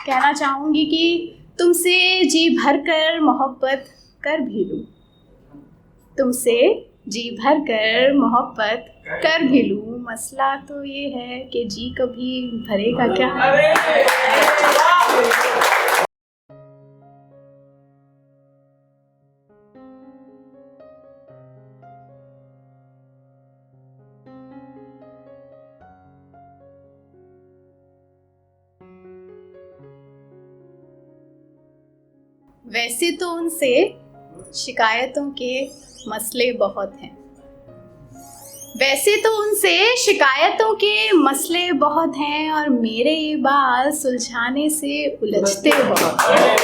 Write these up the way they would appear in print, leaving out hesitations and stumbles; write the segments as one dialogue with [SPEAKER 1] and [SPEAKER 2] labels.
[SPEAKER 1] कहना चाहूँगी कि तुमसे जी भर कर मोहब्बत कर भी लूँ, तुमसे जी भर कर मोहब्बत कर भी लूँ। मसला तो ये है कि जी कभी भरेगा क्या। वैसे तो उनसे शिकायतों के मसले बहुत हैं, वैसे तो उनसे शिकायतों के मसले बहुत हैं, और मेरे ये बाल सुलझाने से उलझते बहुत हैं।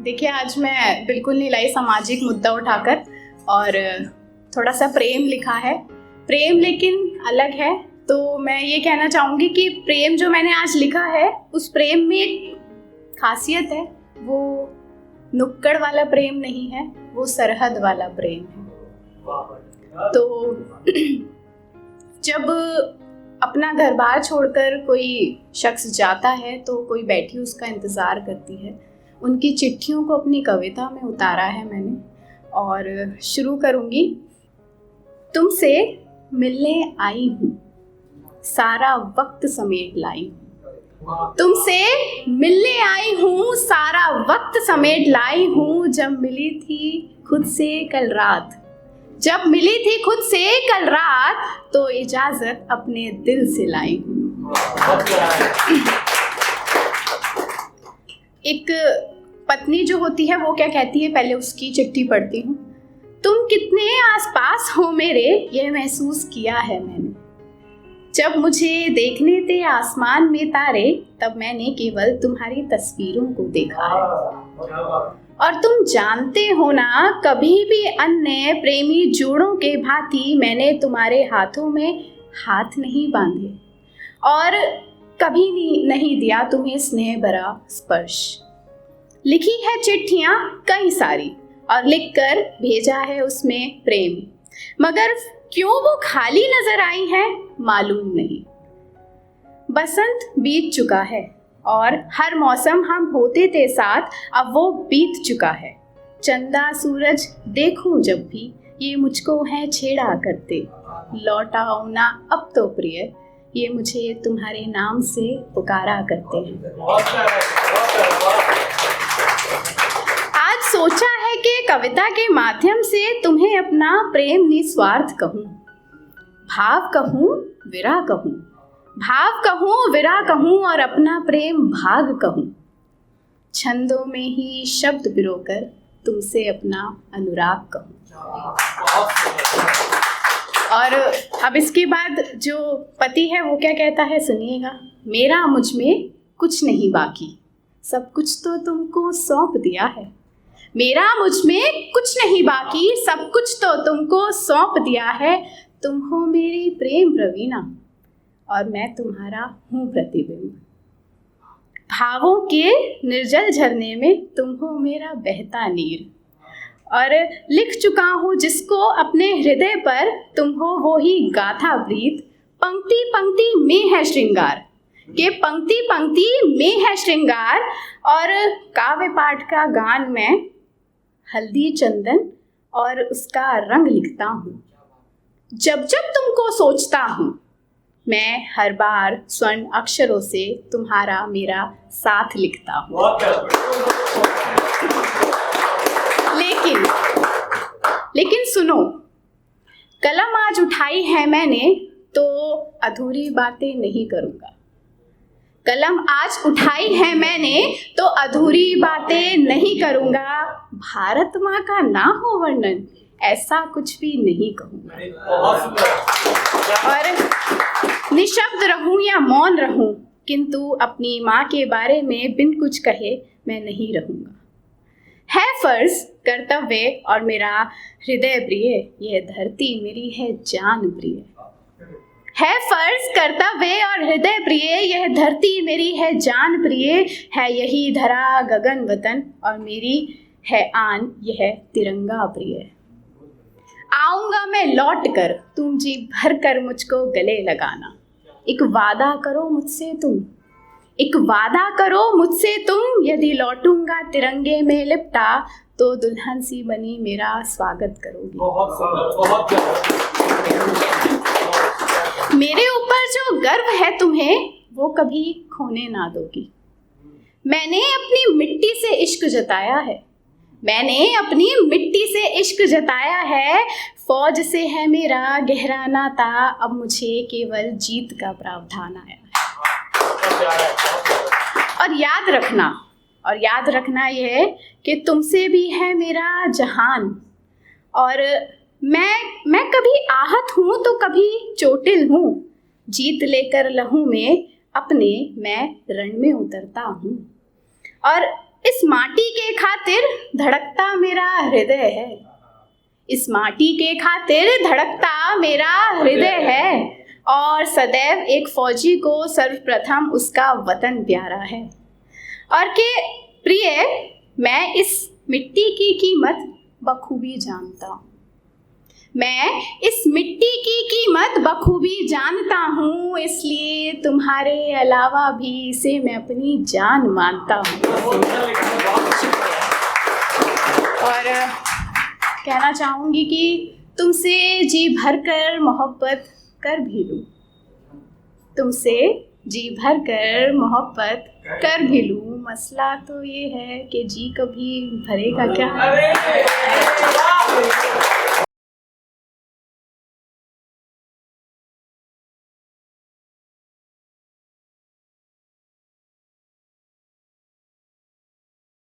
[SPEAKER 1] देखिए, आज मैं बिल्कुल नहीं लाई सामाजिक मुद्दा उठाकर, और थोड़ा सा प्रेम लिखा है, प्रेम लेकिन अलग है। तो मैं ये कहना चाहूँगी कि प्रेम जो मैंने आज लिखा है, उस प्रेम में एक खासियत है, वो नुक्कड़ वाला प्रेम नहीं है, वो सरहद वाला प्रेम है। तो जब अपना घर बार छोड़कर कोई शख्स जाता है तो कोई बैठी उसका इंतज़ार करती है। उनकी चिट्ठियों को अपनी कविता में उतारा है मैंने, और शुरू करूँगी। तुमसे मिलने आई हूँ, सारा वक्त समेट लाई हूँ, तुमसे मिलने आई हूँ, सारा वक्त समेट लाई हूँ। जब मिली थी खुद से कल रात, जब मिली थी खुद से कल रात, तो इजाजत अपने दिल से लाई हूँ। एक पत्नी जो होती है वो क्या कहती है, पहले उसकी चिट्ठी पढ़ती हूँ। तुम कितने आसपास हो मेरे, यह महसूस किया है मैंने। जब मुझे देखने थे आसमान में तारे, तब मैंने केवल तुम्हारी तस्वीरों को देखा है। और तुम जानते हो ना, कभी भी अन्य प्रेमी जोड़ों के भांति मैंने तुम्हारे हाथों में हाथ नहीं बांधे, और कभी नहीं दिया तुम्हें स्नेह भरा स्पर्श। लिखी है चिट्ठियाँ कई सारी, और लिखकर भेजा है उसमें प्रेम, मगर क्यों वो खाली नजर आई है मालूम नहीं। बसंत बीत चुका है, और हर मौसम हम होते थे साथ, अब वो बीत चुका है। चंदा सूरज देखूं जब भी, ये मुझको है छेड़ा करते। लौट आओ ना अब तो प्रिय, ये मुझे तुम्हारे नाम से पुकारा करते हैं। आज सोचा है कि कविता के माध्यम से तुम्हें अपना प्रेम निस्वार्थ कहूँ, भाव कहूँ विरह कहूँ, भाव कहूँ विरह कहूँ, और अपना प्रेम भाग कहूँ। छंदों में ही शब्द पिरोकर तुमसे अपना अनुराग कहूँ। और अब इसके बाद जो पति है वो क्या कहता है, सुनिएगा। मेरा मुझ में कुछ नहीं बाकी, सब कुछ तो तुमको सौंप दिया है। मेरा मुझ में कुछ नहीं बाकी, सब कुछ तो तुमको सौंप दिया है। तुम हो मेरी प्रेम रवीना, और मैं तुम्हारा हूँ प्रतिबिंब। भावों के निर्जल झरने में तुम हो मेरा बहता नीर, और लिख चुका हूँ जिसको अपने हृदय पर, तुम हो वो ही गाथा प्रीत। पंक्ति पंक्ति में है श्रृंगार, के पंक्ति पंक्ति में है श्रृंगार, और काव्य पाठ का गान में हल्दी चंदन और उसका रंग लिखता हूँ। जब जब तुमको सोचता हूँ, मैं हर बार स्वर्ण अक्षरों से तुम्हारा मेरा साथ लिखता हूँ। लेकिन सुनो, कलम आज उठाई है मैंने, तो अधूरी बातें नहीं करूँगा। कलम आज उठाई है मैंने, तो अधूरी बातें नहीं करूँगा। भारत माँ का ना हो वर्णन, ऐसा कुछ भी नहीं कहूँगा। और निशब्द रहूँ या मौन रहूँ, किंतु अपनी माँ के बारे में बिन कुछ कहे मैं नहीं रहूँगा। है फर्ज कर्तव्य और मेरा हृदय प्रिय, यह धरती मेरी है जान प्रिय। है फर्ज कर्तव्य और हृदय प्रिय, यह धरती मेरी है जान प्रिय। है यही धरा गगन वतन, और मेरी है आन यह तिरंगा प्रिय। आऊँगा मैं लौट कर, तुम जी भर कर मुझको गले लगाना। एक वादा करो मुझसे तुम, एक वादा करो मुझसे तुम, यदि लौटूंगा तिरंगे में लिपटा तो दुल्हन सी बनी मेरा स्वागत करोगी। मेरे ऊपर जो गर्व है तुम्हें वो कभी खोने ना दोगी। मैंने अपनी मिट्टी से इश्क जताया है, मैंने अपनी मिट्टी से इश्क जताया है। फौज से है मेरा गहरा नाता, अब मुझे केवल जीत का प्रावधान आया है। और याद रखना यह कि तुमसे भी है मेरा जहान। और मैं कभी आहत हूँ तो कभी चोटिल हूँ, जीत लेकर लहू में अपने मैं रण में उतरता हूँ। और इस माटी के खातिर धड़कता मेरा हृदय है, इस माटी के खातिर धड़कता मेरा हृदय है। और सदैव एक फौजी को सर्वप्रथम उसका वतन प्यारा है। और के प्रिय, मैं इस मिट्टी की कीमत बखूबी जानता हूँ, मैं इस मिट्टी की कीमत बखूबी जानता हूँ, इसलिए तुम्हारे अलावा भी इसे मैं अपनी जान मानता हूँ। और कहना चाहूँगी कि तुमसे जी भरकर मोहब्बत कर भी लूँ, तुमसे जी भरकर मोहब्बत कर भी लूँ। मसला तो ये है कि जी कभी भरेगा क्या।